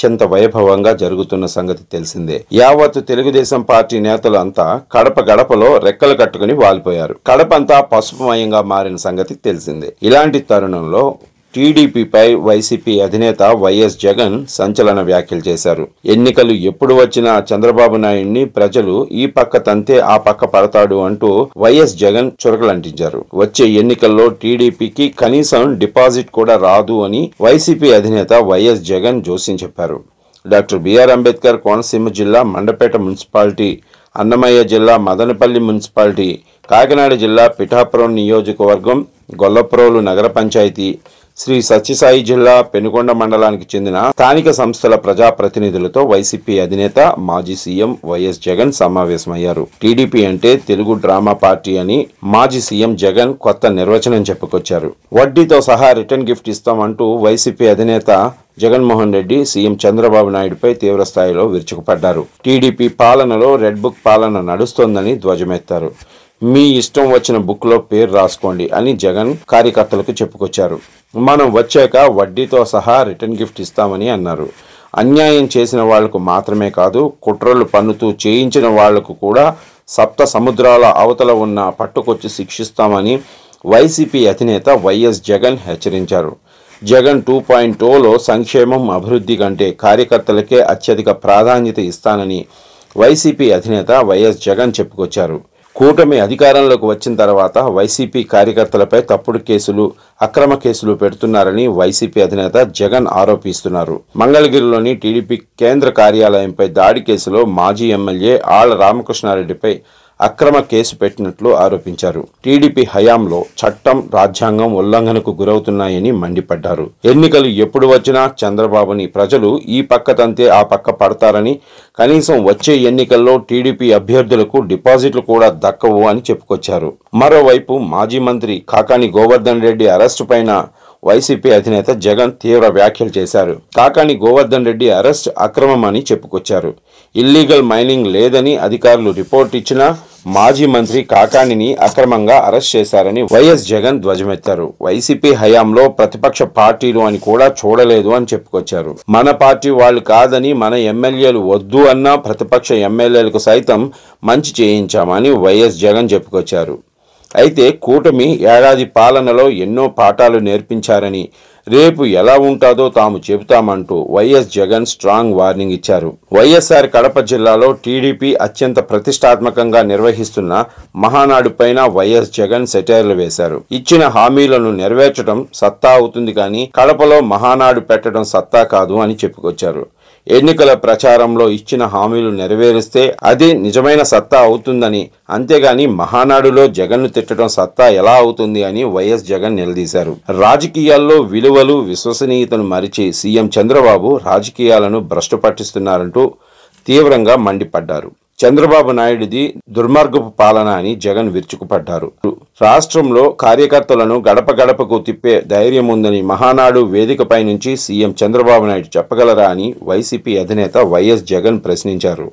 అత్యంత వైభవంగా జరుగుతున్న సంగతి తెలిసిందే. యావత్ తెలుగుదేశం పార్టీ నేతలు అంతా కడప గడపలో రెక్కలు కట్టుకుని వాలిపోయారు. కడపంతా పసుపుమయంగా మారిన సంగతి తెలిసిందే. ఇలాంటి తరుణంలో టీడీపీపై వైసీపీ అధినేత వైఎస్ జగన్ సంచలన వ్యాఖ్యలు చేశారు. ఎన్నికలు ఎప్పుడు వచ్చినా చంద్రబాబు నాయుడిని ప్రజలు ఈ పక్క తంతే ఆ పక్క పడతాడు అంటూ వైఎస్ జగన్ చురకలంటించారు. వచ్చే ఎన్నికల్లో టీడీపీకి కనీసం డిపాజిట్ కూడా రాదు అని వైసీపీ అధినేత వైఎస్ జగన్ జోస్యం చెప్పారు. డాక్టర్ బిఆర్ అంబేద్కర్ కోనసీమ జిల్లా మండపేట మున్సిపాలిటీ, అన్నమయ్య జిల్లా మదనపల్లి మున్సిపాలిటీ, కాకినాడ జిల్లా పిఠాపురం నియోజకవర్గం, గొల్లప్రోలు నగర పంచాయతీ, శ్రీ సత్యసాయి జిల్లా పెనుకొండ మండలానికి చెందిన స్థానిక సంస్థల ప్రజాప్రతినిధులతో వైసీపీ అధినేత మాజీ సీఎం వైఎస్ జగన్ సమావేశమయ్యారు. టీడీపీ అంటే తెలుగు డ్రామా పార్టీ అని మాజీ సీఎం జగన్ కొత్త నిర్వచనం చెప్పుకొచ్చారు. వడ్డీతో సహా రిటర్న్ గిఫ్ట్ ఇస్తామంటూ వైసీపీ అధినేత జగన్మోహన్ రెడ్డి సీఎం చంద్రబాబు నాయుడుపై తీవ్రస్థాయిలో విరుచుకుపడ్డారు. టీడీపీ పాలనలో రెడ్ బుక్ పాలన నడుస్తోందని ధ్వజమెత్తారు. మీ ఇష్టం వచ్చిన బుక్ లో పేరు రాసుకోండి అని జగన్ కార్యకర్తలకు చెప్పుకొచ్చారు. మనం వచ్చాక వడ్డీతో సహా రిటర్న్ గిఫ్ట్ ఇస్తామని అన్నారు. అన్యాయం చేసిన వాళ్లకు మాత్రమే కాదు, కుట్రలు పన్నుతూ చేయించిన వాళ్లకు కూడా సప్త సముద్రాల అవతల ఉన్న పట్టుకొచ్చి శిక్షిస్తామని వైసీపీ అధినేత వైఎస్ జగన్ హెచ్చరించారు. జగన్ 2.0లో సంక్షేమం అభివృద్ధి కంటే కార్యకర్తలకే అత్యధిక ప్రాధాన్యత ఇస్తానని వైసీపీ అధినేత వైఎస్ జగన్ చెప్పుకొచ్చారు. కూటమి అధికారంలోకి వచ్చిన తర్వాత వైసీపీ కార్యకర్తలపై తప్పుడు కేసులు, అక్రమ కేసులు పెడుతున్నారని వైసీపీ అధినేత జగన్ ఆరోపిస్తున్నారు. మంగళగిరిలోని టీడీపీ కేంద్ర కార్యాలయంపై దాడి కేసులో మాజీ ఎమ్మెల్యే ఆళ్ల రామకృష్ణారెడ్డిపై అక్రమ కేసు పెట్టినట్లు ఆరోపించారు. టీడీపీ హయాంలో చట్టం, రాజ్యాంగం ఉల్లంఘనకు గురవుతున్నాయని మండిపడ్డారు. ఎన్నికలు ఎప్పుడు వచ్చినా చంద్రబాబుని ప్రజలు ఈ పక్క తంతే ఆ పక్క పడతారని, కనీసం వచ్చే ఎన్నికల్లో టీడీపీ అభ్యర్థులకు డిపాజిట్లు కూడా దక్కవు అని చెప్పుకొచ్చారు. మరోవైపు మాజీ మంత్రి కాకాని గోవర్ధన్ రెడ్డి అరెస్టు పైన వైసీపీ అధినేత జగన్ తీవ్ర వ్యాఖ్యలు చేశారు. కాకాని గోవర్ధన్ రెడ్డి అరెస్ట్ అక్రమం అని చెప్పుకొచ్చారు. ఇల్లీగల్ మైనింగ్ లేదని అధికారులు రిపోర్ట్ ఇచ్చినా మాజీ మంత్రి కాకానిని అక్రమంగా అరెస్ట్ చేశారని వైఎస్ జగన్ ధ్వజమెత్తారు. వైసీపీ హయాంలో ప్రతిపక్ష పార్టీలు అని కూడా చూడలేదు అని చెప్పుకొచ్చారు. మన పార్టీ వాళ్ళు కాదని మన ఎమ్మెల్యేలు వద్దు అన్న ప్రతిపక్ష ఎమ్మెల్యేలకు సైతం మంచి చేయించామని వైఎస్ జగన్ చెప్పుకొచ్చారు. అయితే కూటమి ఏడాది పాలనలో ఎన్నో పాఠాలు నేర్పించారని, రేపు ఎలా ఉంటాదో తాము చెబుతామంటూ వైఎస్ జగన్ స్ట్రాంగ్ వార్నింగ్ ఇచ్చారు. వైఎస్ఆర్ కడప జిల్లాలో టీడీపీ అత్యంత ప్రతిష్టాత్మకంగా నిర్వహిస్తున్న మహానాడు పైన వైఎస్ జగన్ సెటైర్లు వేశారు. ఇచ్చిన హామీలను నెరవేర్చడం సత్తా అవుతుంది కానీ కడపలో మహానాడు పెట్టడం సత్తా కాదు అని చెప్పుకొచ్చారు. ఎన్నికల ప్రచారంలో ఇచ్చిన హామీలు నెరవేరిస్తే అదే నిజమైన సత్తా అవుతుందని, అంతేగాని మహానాడులో జగన్ను తిట్టడం సత్తా ఎలా అవుతుంది అని వైఎస్ జగన్ నిలదీశారు. రాజకీయాల్లో విలువలు, విశ్వసనీయతను మరిచి సీఎం చంద్రబాబు రాజకీయాలను భ్రష్టు పట్టిస్తున్నారంటూ తీవ్రంగా మండిపడ్డారు. చంద్రబాబు నాయుడిది దుర్మార్గపు పాలన అని జగన్ విరుచుకుపడ్డారు. రాష్ట్రంలో కార్యకర్తలను గడప గడపకు తిప్పే ధైర్యం ఉందని మహానాడు వేదికపై నుంచి సీఎం చంద్రబాబు నాయుడు చెప్పగలరా అని వైసీపీ అధినేత వైఎస్ జగన్ ప్రశ్నించారు.